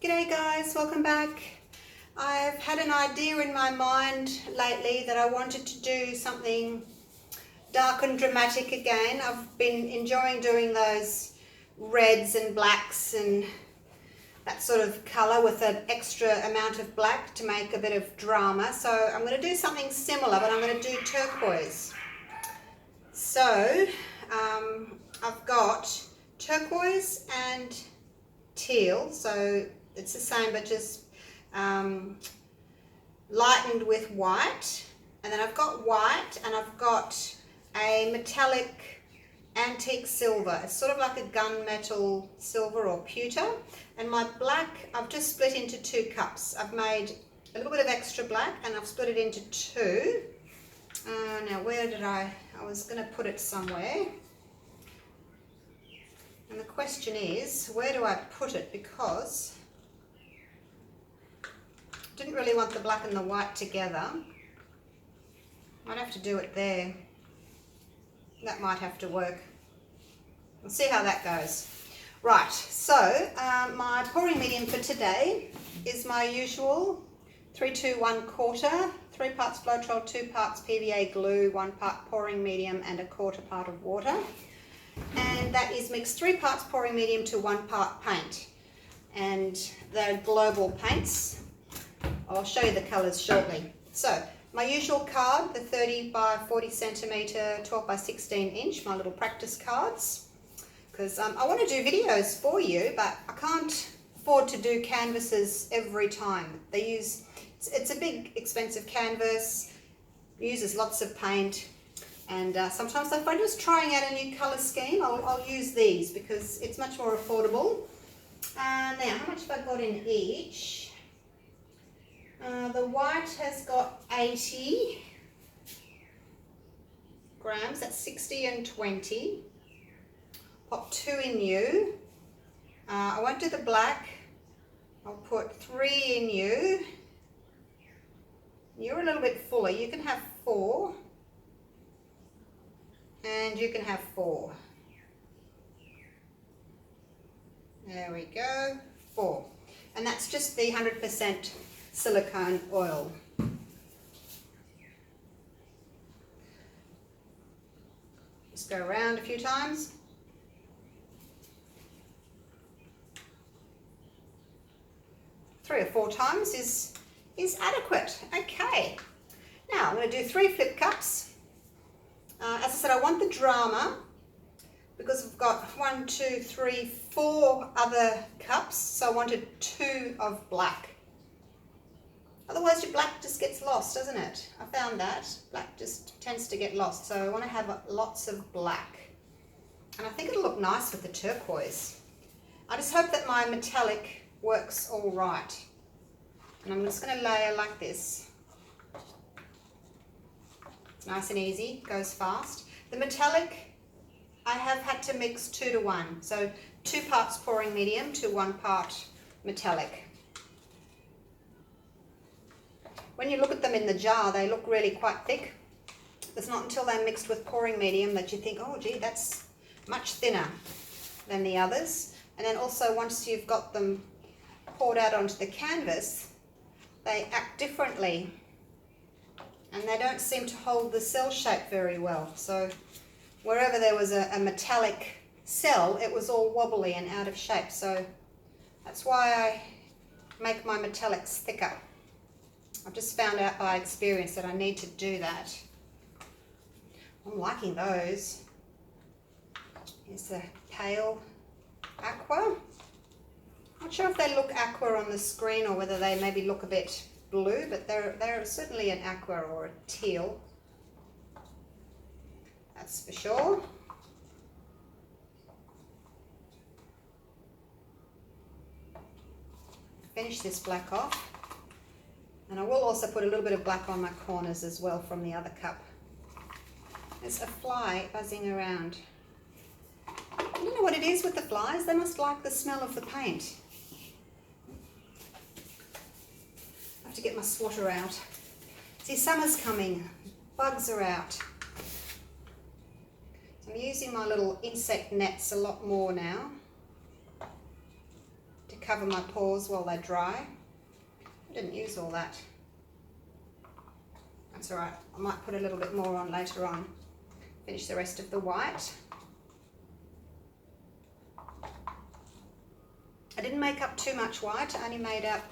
G'day guys, welcome back. I've had an idea in my mind lately that I wanted to do something dark and dramatic again. I've been enjoying doing those reds and blacks and that sort of colour with an extra amount of black to make a bit of drama. So I'm going to do something similar, but I'm going to do turquoise. So I've got turquoise and teal, so it's the same but just lightened with white, and then I've got white and I've got a metallic antique silver. It's sort of like a gunmetal silver or pewter, and my black I've just split into 2 cups. I've made a little bit of extra black and I've split it into 2. Now where did I was going to put it somewhere, and the question is, where do I put it? Because I didn't really want the black and the white together. Might have to do it there. That might have to work. We'll see how that goes. Right, so my pouring medium for today is my usual 3-2-1/4, 3 parts floetrol, 2 parts PVA glue, 1 part pouring medium and 1/4 part of water. And that is mixed 3 parts pouring medium to 1 part paint. And they're global paints. I'll show you the colours shortly. So my usual card, the 30 by 40 centimetre, 12 by 16 inch, my little practice cards. Because I want to do videos for you, but I can't afford to do canvases every time. It's a big expensive canvas, uses lots of paint. And sometimes if I'm just trying out a new colour scheme, I'll use these because it's much more affordable. Now, how much have I got in each? The white has got 80 grams, that's 60 and 20. Pop 2 in you. I won't do the black. I'll put 3 in you. You're a little bit fuller. You can have 4. And you can have 4. There we go, 4. And that's just the 100% silicone oil. Just go around a few times. Three or 4 times is adequate. Okay. Now I'm going to do 3 flip cups. As I said, I want the drama because I've got 1, 2, 3, 4 other cups, so I wanted 2 of black. Otherwise your black just gets lost, doesn't it? I found that. Black just tends to get lost, so I want to have lots of black. And I think it'll look nice with the turquoise. I just hope that my metallic works all right. And I'm just going to layer like this. Nice and easy, goes fast. The metallic, I have had to mix 2 to 1. So 2 parts pouring medium to 1 part metallic. When you look at them in the jar, they look really quite thick. It's not until they're mixed with pouring medium that you think, oh gee, that's much thinner than the others. And then also once you've got them poured out onto the canvas, they act differently. And they don't seem to hold the cell shape very well. So wherever there was a metallic cell, it was all wobbly and out of shape. So that's why I make my metallics thicker. I've just found out by experience that I need to do that. I'm liking those. Here's the pale aqua. Not sure if they look aqua on the screen or whether they maybe look a bit blue, but they're certainly an aqua or a teal. That's for sure. Finish this black off. And I will also put a little bit of black on my corners as well from the other cup. There's a fly buzzing around. I don't know what it is with the flies. They must like the smell of the paint. I have to get my swatter out. See, summer's coming. Bugs are out. So I'm using my little insect nets a lot more now to cover my pores while they dry. I didn't use all that. That's all right. I might put a little bit more on later on. Finish the rest of the white. I didn't make up too much white. I only made up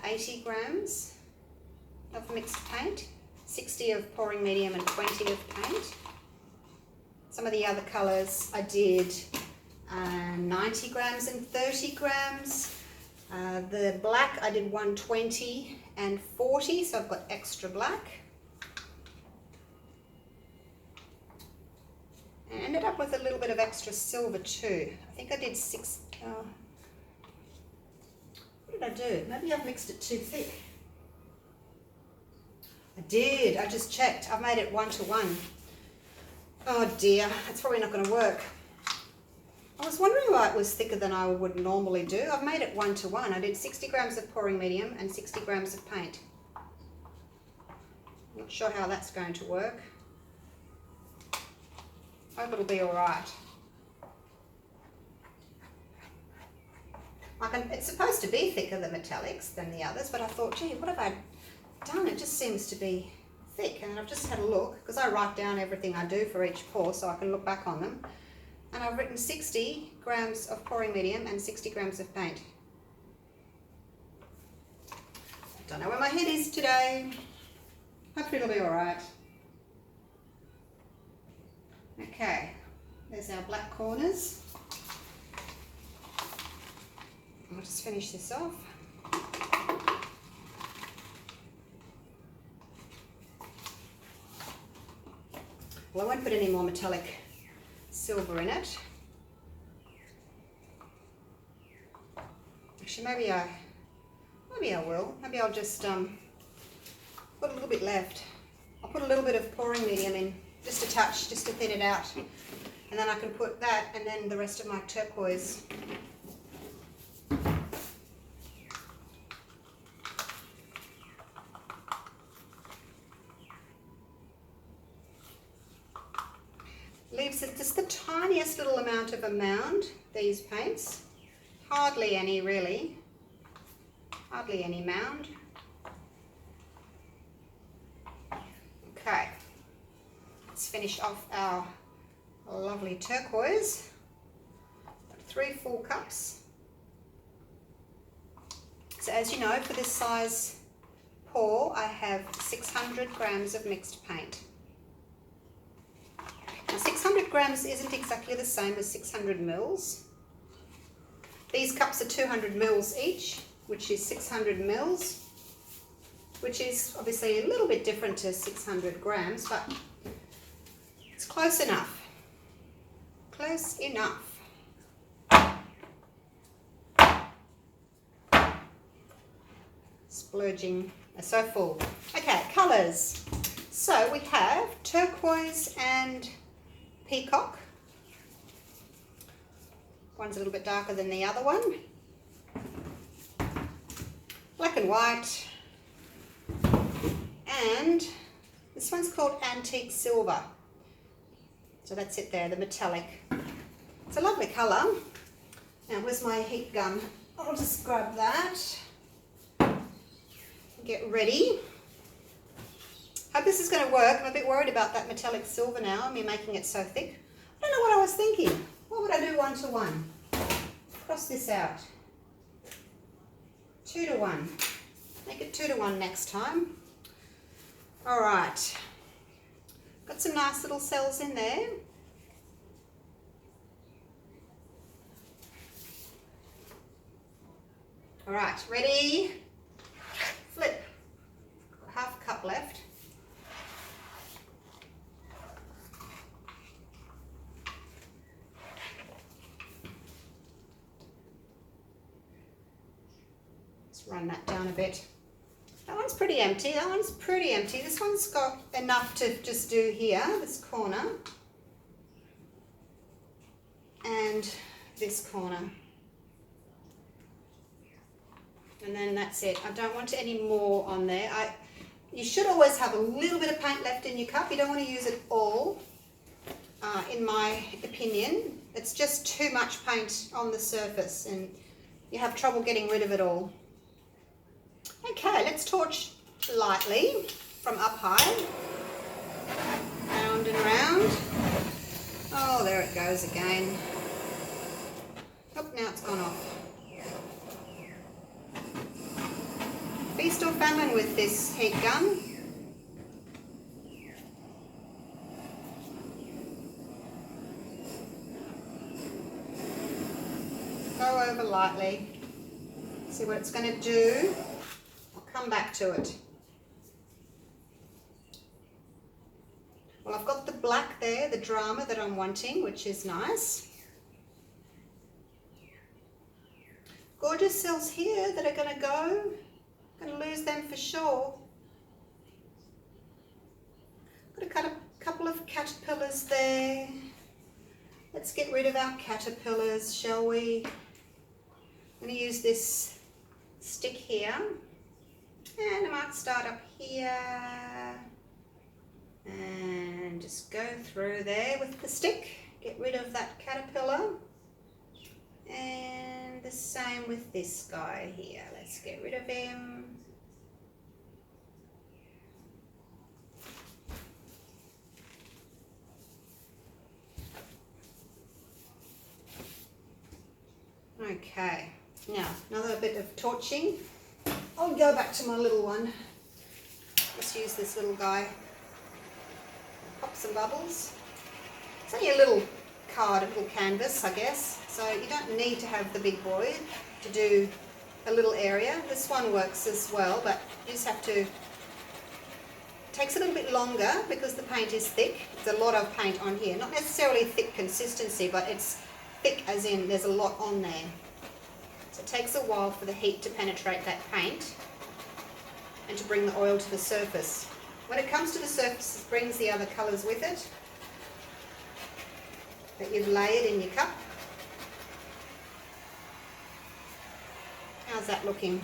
80 grams of mixed paint, 60 of pouring medium and 20 of paint. Some of the other colours I did 90 grams and 30 grams. The black I did 120 and 40, so I've got extra black. And ended up with a little bit of extra silver too. I think I did what did I do? Maybe I've mixed it too thick. I did, I just checked. I've made it 1:1. Oh dear, that's probably not going to work. I was wondering why it was thicker than I would normally do. I've made it 1:1. I did 60 grams of pouring medium and 60 grams of paint. Not sure how that's going to work. Hope it'll be all right. It's supposed to be thicker, the metallics, than the others, but I thought, gee, what have I done? It just seems to be thick. And I've just had a look, because I write down everything I do for each pour so I can look back on them. And I've written 60 grams of pouring medium and 60 grams of paint. Don't know where my head is today. Hopefully it'll be all right. Okay, there's our black corners. I'll just finish this off. Well, I won't put any more metallic silver in it. Actually, maybe I will. Maybe I'll just put a little bit left. I'll put a little bit of pouring medium in, just a touch, just to thin it out. And then I can put that and then the rest of my turquoise. Leaves it just the tiniest little amount of a mound, these paints. Hardly any really. Hardly any mound. Okay. Let's finish off our lovely turquoise. 3 full cups. So as you know, for this size pour, I have 600 grams of mixed paint. Now 600 grams isn't exactly the same as 600 mils. These cups are 200 mils each, which is 600 mils, which is obviously a little bit different to 600 grams, but it's close enough. Close enough. Splurging, so full. Okay, colours. So we have turquoise and peacock. One's a little bit darker than the other one. Black and white. And this one's called antique silver. So that's it there, the metallic. It's a lovely colour. Now where's my heat gun? I'll just grab that. Get ready. Hope this is going to work. I'm a bit worried about that metallic silver now, me making it so thick. I don't know what I was thinking. What would I do 1:1? Cross this out. 2:1. Make it 2:1 next time. All right. Got some nice little cells in there. All right, ready? Flip. Half a cup left. Let's run that down a bit. That one's pretty empty. That one's pretty empty. This one's got enough to just do here, this corner, and this corner. And then that's it. I don't want any more on there. You should always have a little bit of paint left in your cup. You don't want to use it all, in my opinion. It's just too much paint on the surface, and you have trouble getting rid of it all. Okay, let's torch lightly from up high. Round and round. Oh, there it goes again. Oh, now it's gone off. Feast or famine with this heat gun. Go over lightly. See what it's going to do. I'll come back to it. Well, I've got the black there, the drama that I'm wanting, which is nice. Gorgeous cells here that are going to go. Going to lose them for sure. Got a couple of caterpillars there. Let's get rid of our caterpillars, shall we? I'm going to use this stick here. And I might start up here. And just go through there with the stick. Get rid of that caterpillar. And the same with this guy here. Let's get rid of him. Okay, now another bit of torching. I'll go back to my little one. Let's use this little guy. Pop some bubbles. It's only a little card, a little canvas, I guess. So you don't need to have the big boy to do a little area. This one works as well, but you just have to. It takes a little bit longer because the paint is thick. There's a lot of paint on here. Not necessarily thick consistency, but it's thick as in there's a lot on there. So it takes a while for the heat to penetrate that paint and to bring the oil to the surface. When it comes to the surface, it brings the other colours with it that you've layered in your cup. How's that looking?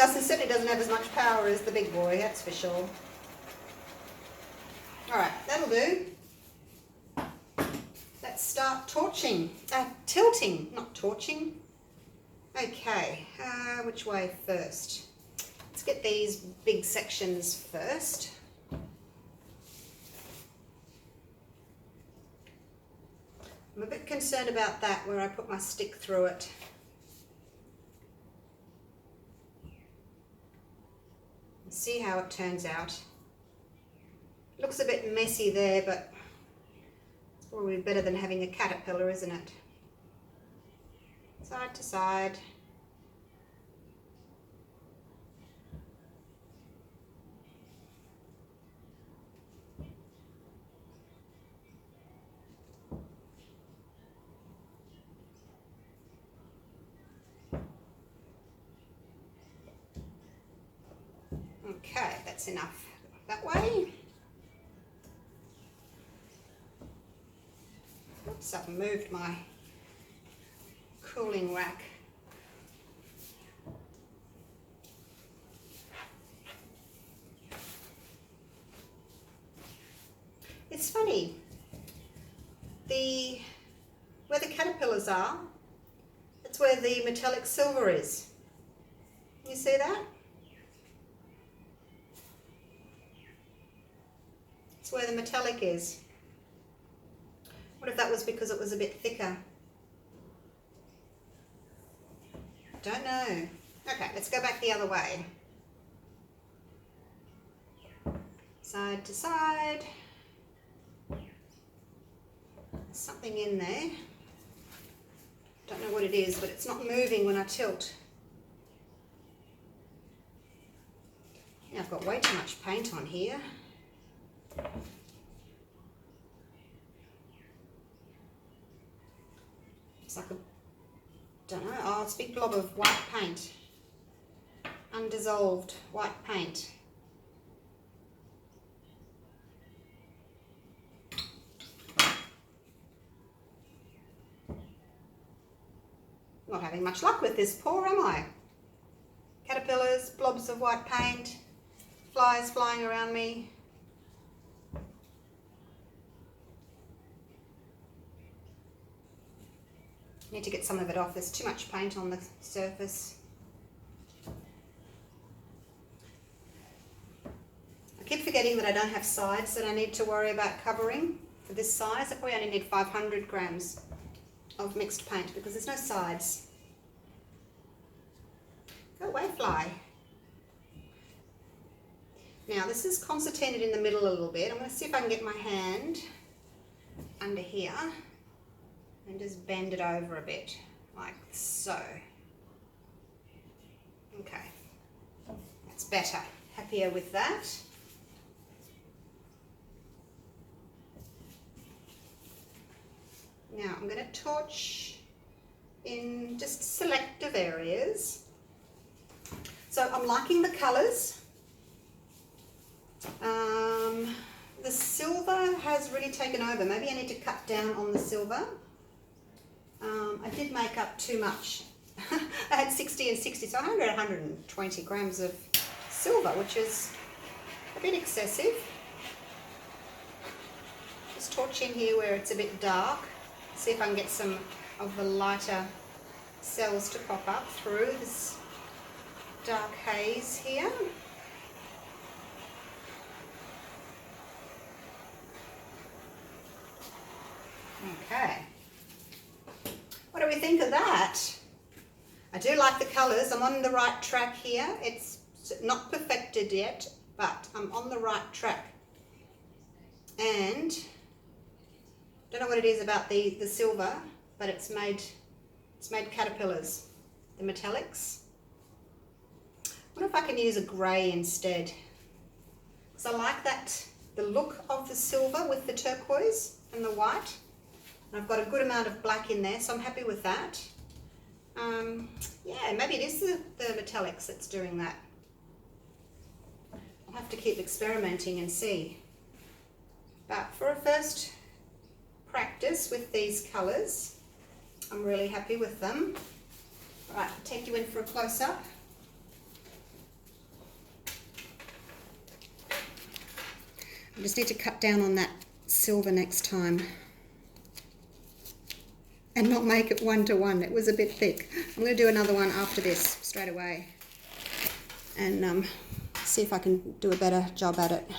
It certainly doesn't have as much power as the big boy, that's for sure. Alright, that'll do. Let's start torching. Tilting, not torching. Okay, which way first? Let's get these big sections first. I'm a bit concerned about that, where I put my stick through it. See how it turns out. Looks a bit messy there, but it's probably better than having a caterpillar, isn't it? Side to side. Okay, that's enough that way. Oops, I've moved my cooling rack. It's funny, where the caterpillars are, that's where the metallic silver is. You see that? It's where the metallic is. What if that was because it was a bit thicker? Don't know. Okay, let's go back the other way. Side to side. There's something in there. Don't know what it is, but it's not moving when I tilt. Yeah, I've got way too much paint on here. It's like a, don't know, oh, it's a big blob of white paint. Undissolved white paint. Not having much luck with this pour, am I? caterpillars, blobs of white paint, flies flying around me. Need to get some of it off. There's too much paint on the surface. I keep forgetting that I don't have sides that I need to worry about covering. For this size, I probably only need 500 grams of mixed paint because there's no sides. Go away, fly. Now this is concertinaed in the middle a little bit. I'm going to see if I can get my hand under here and just bend it over a bit, like so. Okay, that's better. Happier with that. Now I'm going to torch in just selective areas. So I'm liking the colours. The silver has really taken over. Maybe I need to cut down on the silver. I did make up too much. I had 60 and 60, so I had 120 grams of silver, which is a bit excessive. Just torch in here where it's a bit dark. See if I can get some of the lighter cells to pop up through this dark haze here. Okay, what do we think of that? I do like the colours. I'm on the right track here. It's not perfected yet, but I'm on the right track. And don't know what it is about the silver, but it's made caterpillars, the metallics. I wonder if I can use a grey instead, because I like that, the look of the silver with the turquoise and the white. And I've got a good amount of black in there, so I'm happy with that. Yeah, maybe it is the metallics that's doing that. I'll have to keep experimenting and see. But for a first practice with these colours, I'm really happy with them. All right, I'll take you in for a close-up. I just need to cut down on that silver next time and not make it 1-to-1. It was a bit thick. I'm going to do another one after this straight away and see if I can do a better job at it.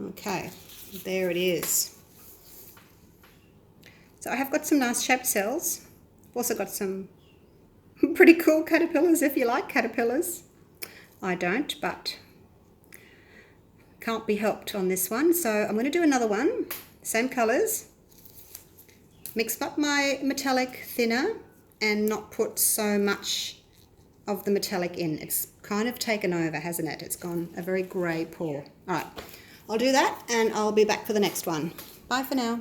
Okay, there it is. So I have got some nice shaped cells. I've also got some pretty cool caterpillars if you like caterpillars. I don't, but can't be helped on this one. So I'm going to do another one, same colours. Mix up my metallic thinner and not put so much of the metallic in. It's kind of taken over, hasn't it? It's gone a very grey pour. All right, I'll do that and I'll be back for the next one. Bye for now.